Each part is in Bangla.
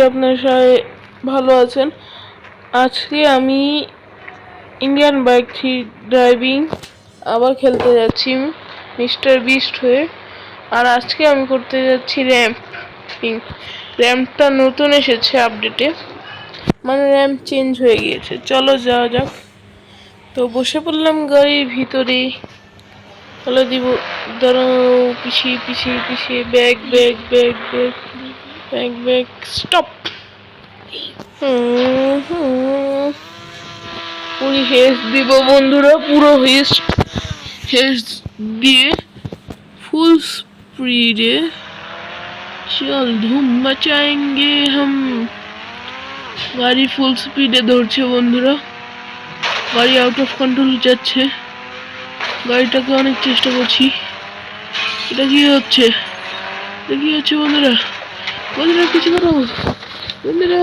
করি আপনারা সবাই ভালো আছেন। আজকে আমি ইন্ডিয়ান বাইক ড্রাইভিং আবার খেলতে যাচ্ছি মিস্টার বিস্ট হয়ে। আর আজকে আমি করতে যাচ্ছি র্যাম্পটা নতুন এসেছে আপডেটে, মানে র্যাম্প চেঞ্জ হয়ে গিয়েছে। চলো যাওয়া যাক। তো বসে পড়লাম গাড়ির ভিতরে। চলো দিব, দাঁড়াও, পিছিয়ে পিছিয়ে পিছিয়ে, bag bag bag bag bag bag, stop. পুরো হেস দিব বন্ধুরা, পুরো হেস দিয়ে ফুল স্পিডে চল ধুম মচাएंगे हम। গাড়ি ফুল স্পিডে ধরছে বন্ধুরা, গাড়ি আউট অফ কন্ট্রোল যাচ্ছে। গাড়িটাকে অনেক চেষ্টা করছি। এটা কি হচ্ছে বন্ধুরা? বন্ধুরা কিছু করো বন্ধুরা,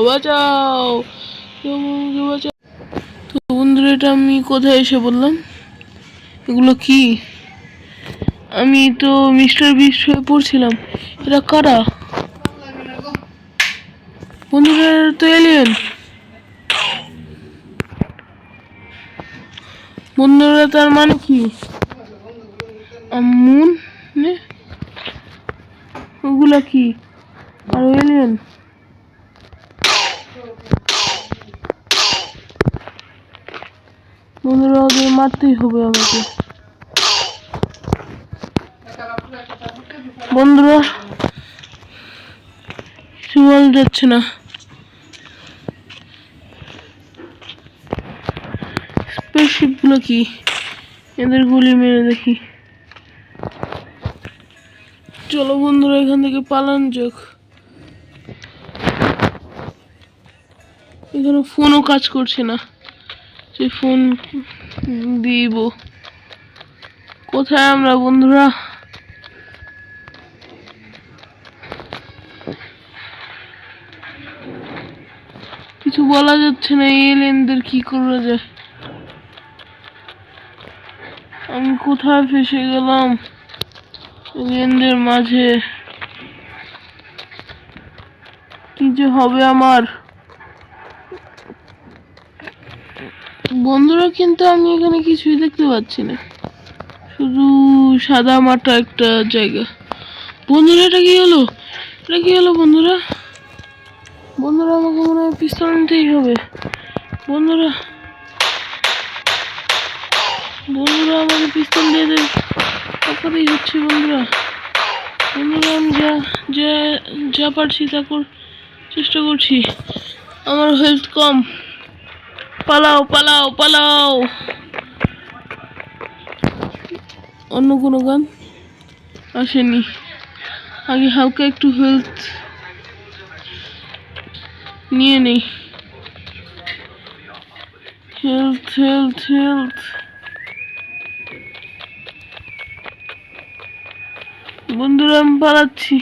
বাঁচাও বাঁচাও। তো বন্ধুরা, এটা আমি কোথায় এসে বললাম? এগুলো কি? আমি তো মিস্টার বিস্ট হয়ে পড়ছিলাম। এরা কারা বন্ধুরা? তো এলিয়েন বন্ধুরা, তার মানে কি? মুন ওগুলা কি? আর এলিয়েন? বন্ধুরা, ওদের মারতেই হবে আমাকে। বন্ধুরা কিছু বলা যাচ্ছে না। স্পেসশিপ গুলো কি? এদের গুলি মেরে দেখি। চলো বন্ধুরা, এখান থেকে পালান যাক। এখানে ফোনও কাজ করছে না, যে ফোন দিব কোথায় আমরা বন্ধুরা? কিছু বলা যাচ্ছে না। এলিয়েনদের কি করা যায়? আমি কোথায় ফেসে গেলাম এলিয়েনদের মাঝে? কি যে হবে আমার বন্ধুরা? কিন্তু আমি এখানে কিছুই দেখতে পাচ্ছি না, শুধু সাদা মাটা একটা জায়গা। বন্ধুরা এটা কি হলো? বন্ধুরা? আমাকে মনে হয় পিস্তল নিতেই হবে। বন্ধুরা আমাকে পিস্তল দিয়ে দেয় তারপরেই হচ্ছে বন্ধুরা। আমি যা পারছি তা চেষ্টা করছি। আমার হেলথ কম। পালাও পালাও পালাও। অন্য কোনো গান আসেনি। আগে হালকা একটু হেলথ নিয়ে নেই। হেলথ। বন্ধুরা আমি পালাচ্ছি।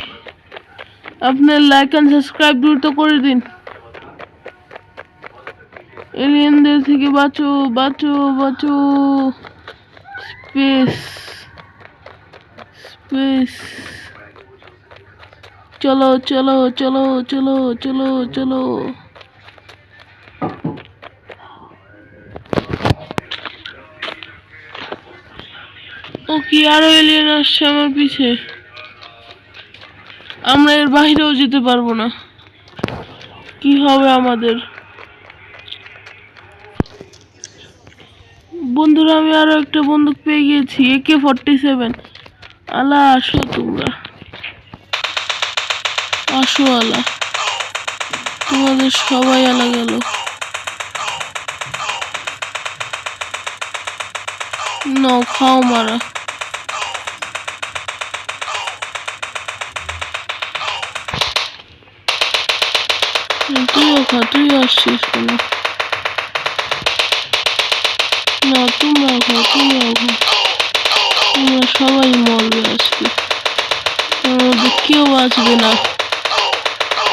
আপনার লাইক এন্ড সাবস্ক্রাইব দ্রুত করে দিন। এলিয়েনদের থেকে বাঁচো বাঁচো বাঁচো। স্পেস চলো চলো চলো চলো চলো চলো। ও কি, আরো এলিয়েন আসছে আমার পিছে। আমরা এর বাইরেও যেতে পারবো না। কি হবে আমাদের? বন্ধুরা আমি আরো একটা বন্দুক পেয়ে গেছি, AK-47। আলা আসো তোমরা, আসো আলা। তোমাদের সবাই আলা গেল। নাও খাও মারা। তুইও খা, তুইও আসছিস কেন? না তোমরা খাও, তোমরা সবাই মরবে আজকে। তোমাদের কেউ বাঁচবে না।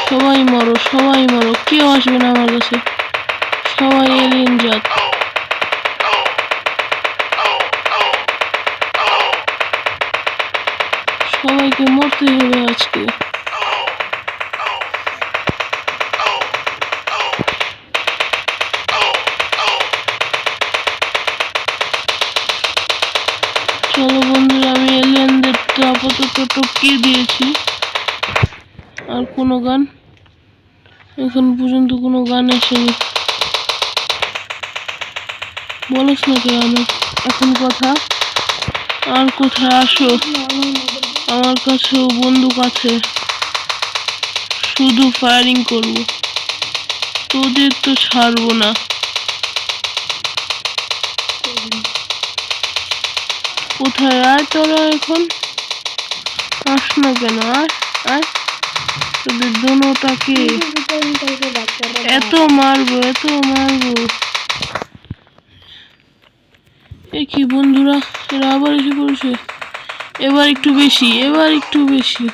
সবাই মরো, কেউ আসবে না আমার কাছে। সবাই এলিয়েন জাত। সবাইকে মরতে হবে আজকে। চলো বন্ধুরা, আমি এলিয়েনদের আপাতত টপকিয়ে দিয়েছি। আর কোনো গান এখন পর্যন্ত কোনো গান আসেনি। বলিস না কে আমি এখন কথা, আর কোথায় আসো, আমার কাছেও বন্দুক আছে, শুধু ফায়ারিং করবো, তোদের তো ছাড়বো না। কোথায় আয় তোরা, এখন আস না কেন, আয় আয়, তোদের দোনোটাকে এত মারবো, এত মারবো। এ কি বন্ধুরা, এরা আবার এসে পড়েছে। এবার একটু বেশি, এবার একটু বেশি,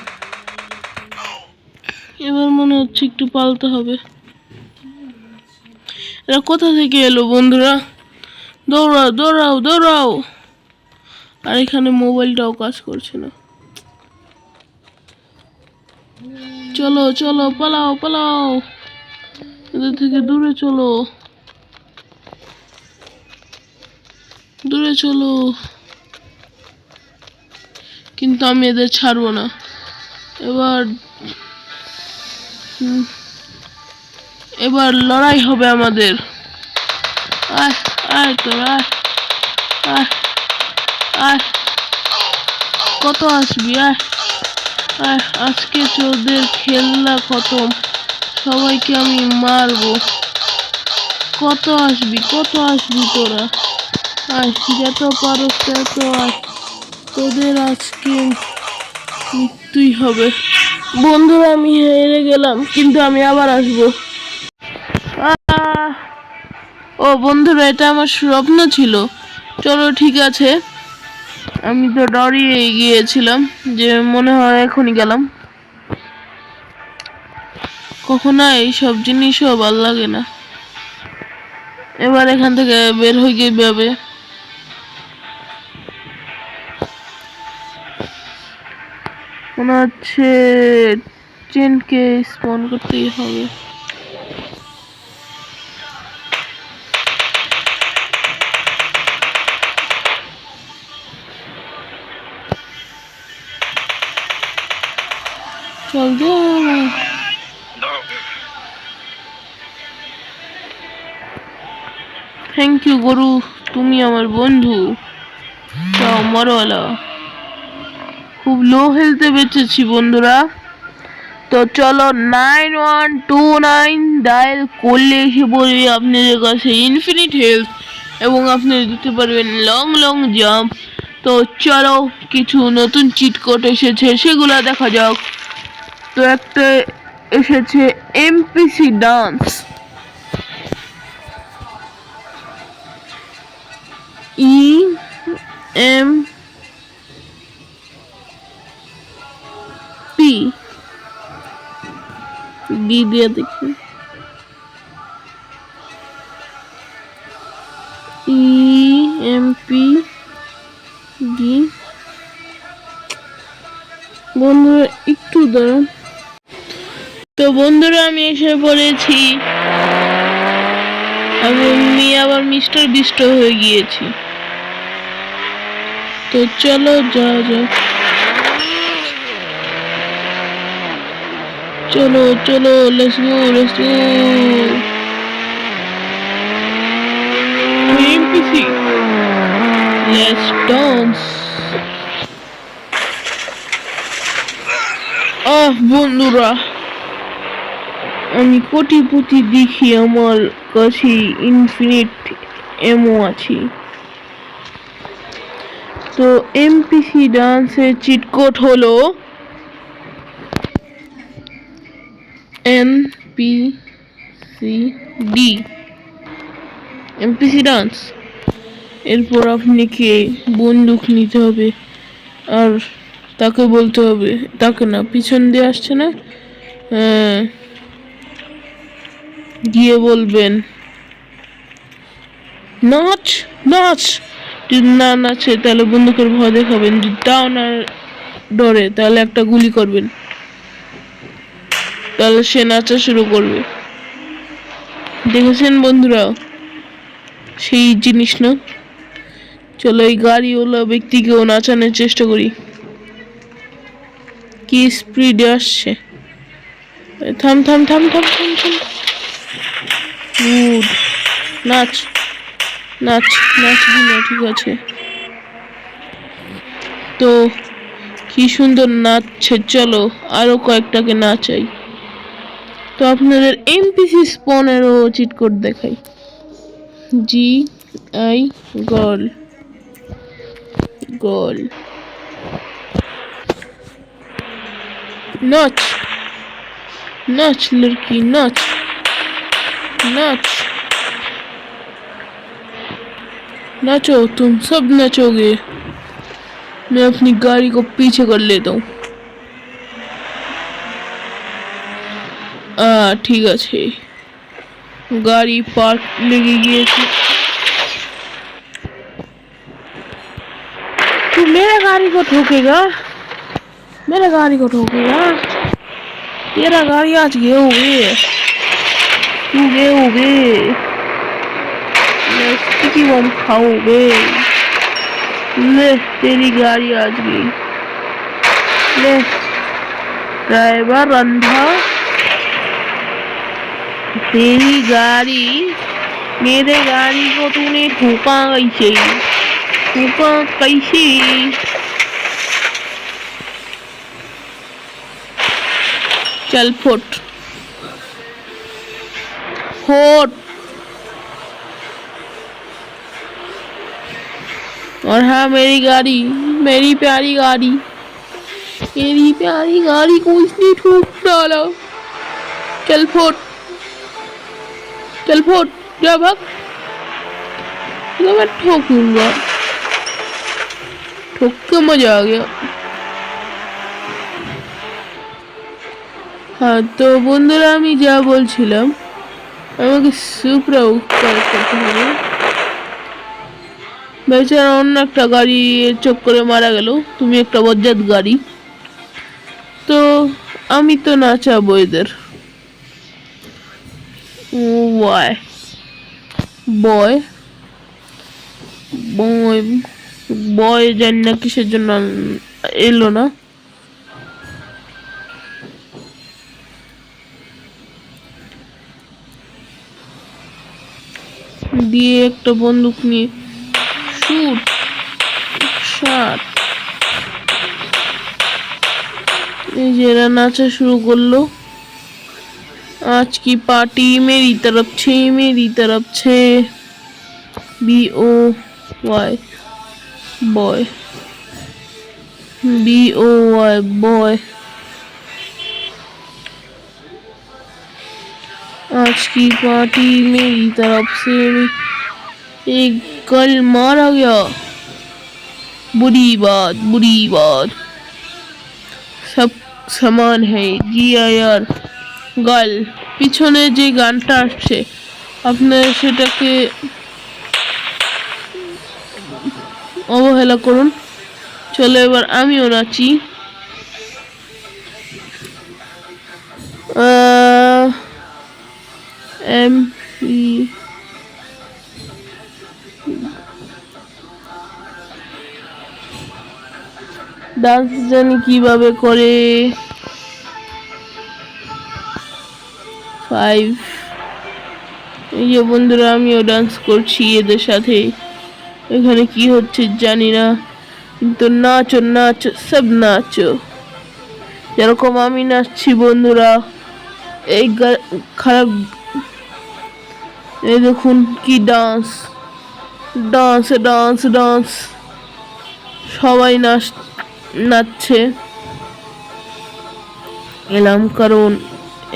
এবার মনে হচ্ছে একটু পাল্টা হবে। এরা কোথা থেকে এলো বন্ধুরা? দৌড়াও দৌড়াও দৌড়াও। আর এখানে মোবাইলটাও কাজ করছে না। চলো চলো, পালাও পালাও, এদের থেকে দূরে চলো, দূরে চলো। কিন্তু আমি এদের ছাড়বো না। এবার এবার লড়াই হবে আমাদের। আয় আয় তোরা, আয় আয়, কত আসবি, আয় আয়, আজকে তোদের খেলা খতম, সবাইকে আমি মারবো। কত আসবি, কত আসবি তোরা, আয় যত পারো তত আয়, তোদের আজকে মৃত্যুই হবে। বন্ধুরা আমি হেরে গেলাম, কিন্তু আমি আবার আসবো। ও বন্ধুরা, এটা আমার স্বপ্ন ছিল। চলো ঠিক আছে, আমি তো ডরিয়ে গিয়েছিলাম যে মনে হয় এখনই গেলাম। কখনো এইসব জিনিসও ভালো লাগে না। এবার এখান থেকে বের হয়ে গিয়ে যাবে। মনে হচ্ছে চেনকে স্পন করতেই হবে। চল যাও। থ্যাংক ইউ গরু, তুমি আমার বন্ধু। যাও মরওয়ালা। খুব লো হেলথে বেঁচেছি বন্ধুরা। তো চলো 9129 ডায়াল করলে এসে পড়বে আপনাদের কাছে ইনফিনিট হেলথ, এবং আপনি দিতে পারবেন লং লং জাম্প। তো চলো, কিছু নতুন চিট কোড এসেছে, সেগুলো দেখা যাক। তো একটা এসেছে এমপিসি ডান্স, EMP ডি দিয়ে দেখি, EMP ডি। বন্ধুরা একটু দাঁড়ান। তো বন্ধুরা আমি এসে পড়েছি, আমি আবার মিস্টার বিস্ট হয়ে গিয়েছি। তো চলো যাওয়া যাক, চলো চলো, let's go let's go. MPC let's dance. বন্ধুরা আমি কোটিপতি দেখি, আমার কাছে ইনফিনিট এমও আছে। তো এমপিসি ডান্সের চিট কোড হলো NPCD, এমপিসি ডান্স। এরপর আপনাকে বন্দুক নিতে হবে, আর তাকে বলতে হবে, তাকে না, পিছন দিয়ে আসছে না, গিয়ে বলবেন নাচ নাচ। যদি না নাচে তাহলে বন্দুকের ভয় দেখাবেন, যদি তাও না ডরে তাহলে একটা গুলি করবেন, তাহলে সে নাচা শুরু করবে। দেখেছেন বন্ধুরা, সেই জিনিস না? চলো এই গাড়িওয়ালা ব্যক্তিকেও নাচানোর চেষ্টা করি। কি স্পিডে আসছে! থাম থাম থাম থাম থাম থাম। গুড, নাচ নাচ নাচবি না, ঠিক আছে। তো কি সুন্দর নাচছে, চলো আরো কয়েকটাকে নাচাই। তো আপনাদের এমপিসি স্পনেরও চিট কোড দেখাই। জি আই গল গল नाच नाच लड़की नाच नाच नाचो, तुम सब नाचोगे। मैं अपनी गाड़ी को पीछे कर लेता हूँ। ठीक है, गाड़ी पार्क लेके गए थे। तू मेरा गाड़ी को ठोकेगा, मेरा गाड़ी को ठोकेगा। तेरा गाड़ी आज गए होगे, तू गए होगे, स्टिकी बम खाओगे। ले तेरी गाड़ी आज गई। ले ड्राइवर अंधा, तेरी गाड़ी, मेरे गाड़ी को तूने ठोका कैसे? ठोका कैसे? चल फुट फुट। और हाँ, मेरी गाड़ी, मेरी प्यारी गाड़ी, मेरी प्यारी गाड़ी को इसने ठोक डाला। चल फुट, चल फुट, जा भाग। तो मैं ठोकूंगा, ठोक के मजा आ गया। हाँ तो বন্ধুরা, আমি যা বলছিলাম, আমাকে সুপ্রা উপকার করতে হবে। বেচারা অন্য একটা গাড়ি চক্করে মারা গেল, তুমি একটা বজ্জাত গাড়ি। তো আমি তো নাচাবো এদের। ওয়াই বয় বয় বয় জানি না কিসের জন্য এলো না। দিয়ে একটা বন্দুক নিয়ে শুট শট। এই যে এরা নাচা শুরু করলো। आज की पार्टी मेरी तरफ से, मेरी तरफ से। BOY boy, BOY boy. आज की पार्टी मेरी तरफ से। एक कल मारा गया, बुरी बात, बुरी बात। सब समान है। GIR গাল। পিছনে যে গানটা আসছে আপনারা সেটাকে অবহেলা করুন। চলো এবার আমিও নাচি। ডান্স জানি কিভাবে করে। 5 এই যে বন্ধুরা, আমিও ডান্স করছি এদের সাথে। এখানে কি হচ্ছে জানি না, কিন্তু নাচো নাচো, সব নাচো যেরকম আমি নাচছি বন্ধুরা। এই খারাপ, এই দেখুন কি ডান্স, ডান্স ডান্স ডান্স, সবাই নাচছে। এলাম কারণ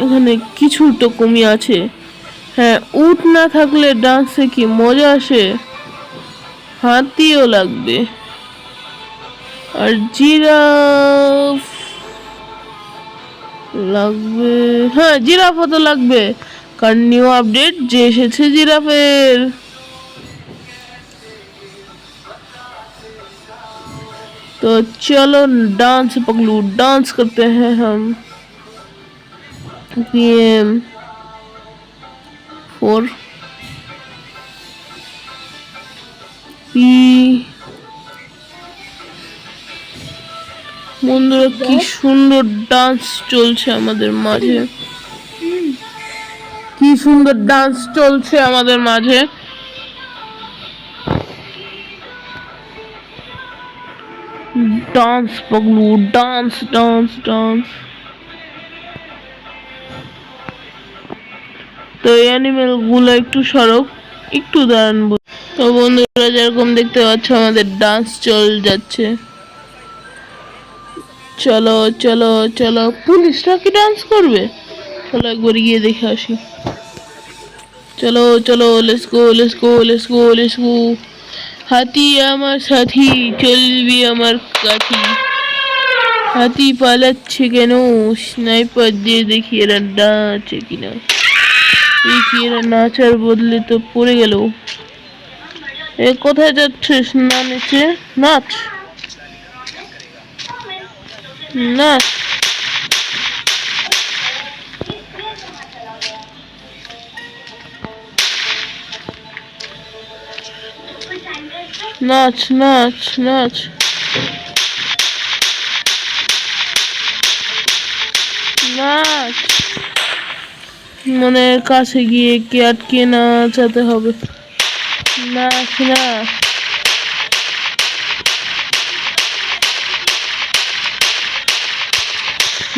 এখানে কিছু তো কমি আছে। হ্যাঁ, উট না থাকলে ডান্সে কি মজা আসে, হাতিও লাগবে। আর জিরাফ লাগবে, হ্যাঁ জিরাফও তো লাগবে, কারণ নিউ আপডেট যে এসেছে জিরাফের। तो चलो डांस पगलू, डांस करते हैं हम। PM4 P. বন্ধুরা কি সুন্দর ডান্স চলছে আমাদের মাঝে, কি সুন্দর ডান্স চলছে আমাদের মাঝে। ডান্স পগলু, ডান্স ডান্স ডান্স। তো অ্যানিমেল গুলো একটু সরব, একটু দাঁড়ান। তো বন্ধুরা যেরকম দেখতে পাচ্ছ আমাদের ডান্স চল যাচ্ছে। চলো চলো চলো, পুলিশরা কি ডান্স করবে? চলো একবার গিয়ে দেখে আসি। চলো চলো, let's go let's go let's go let's go. হাতি আমার সাথী, চলবি আমার কাঠি। হাতি পালাচ্ছে কেন? স্নাইপার দিয়ে দেখি এরা নাচে কিনা। এই কি, এরা নাচার বদলে তো পড়ে গেল। এ কোথায় যাচ্ছিস? না নিচে নাচ নাচ। নাচ নাচ নাচ। নাচ। মনের কাছে গিয়ে কে আটকে নাচাতে হবে। নাচ না।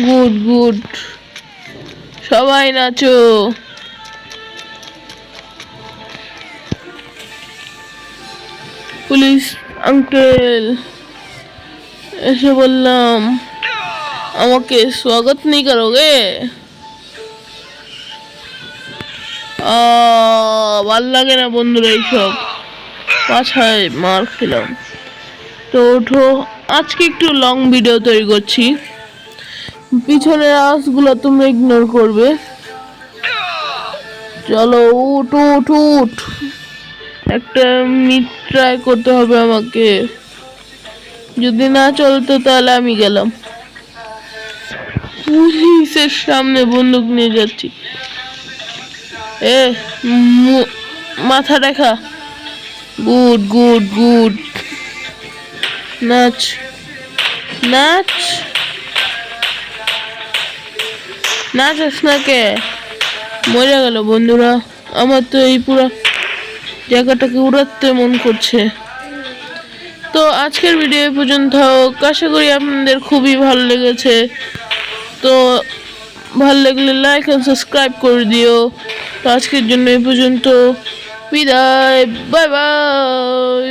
গুড গুড, সবাই নাচো। পুলিশ আঙ্কেল এসে বললাম, আমাকে स्वागत नहीं करोगे? ভাল লাগে না বন্ধুরা এইসব, পাছায় মার খেলাম। তো ওঠো, আজকে একটু লং ভিডিও তৈরি করছি, পিছনের আওয়াজগুলো তোমরা ইগনোর করবে। চলো উঠ উঠ উঠ, একটা মিট ট্রাই করতে হবে আমাকে। যদি না চলতো তাহলে আমি গেলাম। পুলিশের সামনে বন্দুক নিয়ে যাচ্ছি। মাথা দেখা। Good good good. নাচ নাচ। নাচাস না কে? মরে গেল বন্ধুরা, আমার তো এই পুরো জায়গাটাকে উড়াতে মন করছে। তো আজকের ভিডিও পর্যন্ত হোক, আশা করি আপনাদের খুবই ভালো লেগেছে। তো ভালো লাগলে লাইক আর সাবস্ক্রাইব করে দিও। তো আজকের জন্য এই পর্যন্ত, বিদায়, বাই বাই।